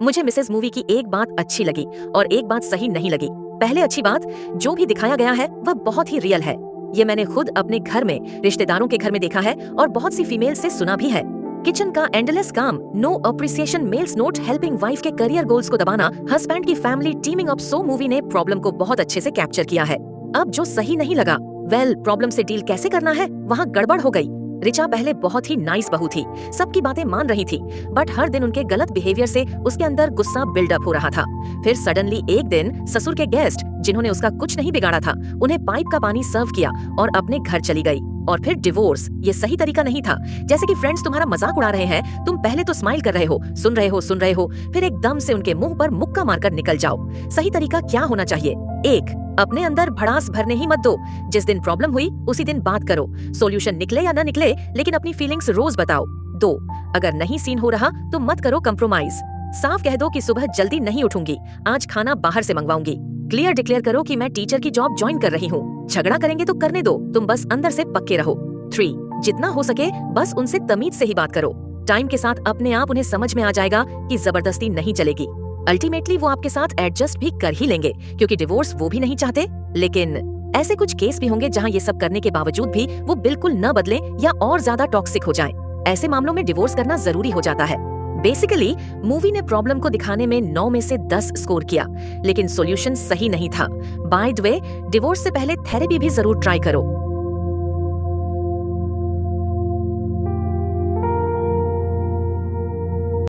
मुझे Mrs movie की एक बात अच्छी लगी और एक बात सही नहीं लगी। पहले अच्छी बात, जो भी दिखाया गया है वह बहुत ही रियल है। ये मैंने खुद अपने घर में, रिश्तेदारों के घर में देखा है और बहुत सी फीमेल से सुना भी है। किचन का एंडलेस काम, no appreciation, males not, helping wife के करियर गोल्स को दबाना, हस्बैंड की family teaming up, so movie ने प्रॉब्लम को बहुत अच्छे से कैप्चर किया है। अब जो सही नहीं लगा, प्रॉब्लम से डील कैसे करना है, वहाँ गड़बड़ हो गई। रिचा पहले बहुत ही नाइस बहू थी, सबकी बातें मान रही थी, बट हर दिन उनके गलत बिहेवियर से उसके अंदर गुस्सा बिल्डअप हो रहा था। फिर सडनली एक दिन ससुर के गेस्ट, जिन्होंने उसका कुछ नहीं बिगाड़ा था, उन्हें पाइप का पानी सर्व किया और अपने घर चली गई। और फिर डिवोर्स। ये सही तरीका नहीं था। जैसे कि फ्रेंड्स तुम्हारा मजाक उड़ा रहे हैं, तुम पहले तो स्माइल कर रहे हो, सुन रहे हो, फिर एकदम से उनके मुंह पर मुक्का मारकर निकल जाओ। सही तरीका क्या होना चाहिए? 1. अपने अंदर भड़ास भरने ही मत दो। जिस दिन प्रॉब्लम हुई उसी दिन बात करो। सॉल्यूशन निकले या न निकले, लेकिन अपनी फीलिंग्स रोज बताओ। 2. अगर नहीं सीन हो रहा तो मत करो कंप्रोमाइज। साफ कह दो कि सुबह जल्दी नहीं उठूंगी, आज खाना बाहर से मंगवाऊंगी। क्लियर डिक्लेयर करो कि मैं टीचर की जॉब ज्वाइन कर रही हूँ। झगड़ा करेंगे तो करने दो, तुम बस अंदर से पक्के रहो। 3. जितना हो सके बस उनसे तमीज से ही बात करो। टाइम के साथ अपने आप उन्हें समझ में आ जाएगा कि जबरदस्ती नहीं चलेगी। अल्टीमेटली वो आपके साथ एडजस्ट भी कर ही लेंगे, क्योंकि डिवोर्स वो भी नहीं चाहते। लेकिन ऐसे कुछ केस भी होंगे जहाँ ये सब करने के बावजूद भी वो बिल्कुल न बदले या और ज्यादा टॉक्सिक हो जाए। ऐसे मामलों में डिवोर्स करना जरूरी हो जाता है। बेसिकली मूवी ने प्रॉब्लम को दिखाने में 9 में से 10 स्कोर किया, लेकिन सॉल्यूशन सही नहीं था। बाय द वे, डिवोर्स से पहले थेरेपी भी जरूर ट्राई करो।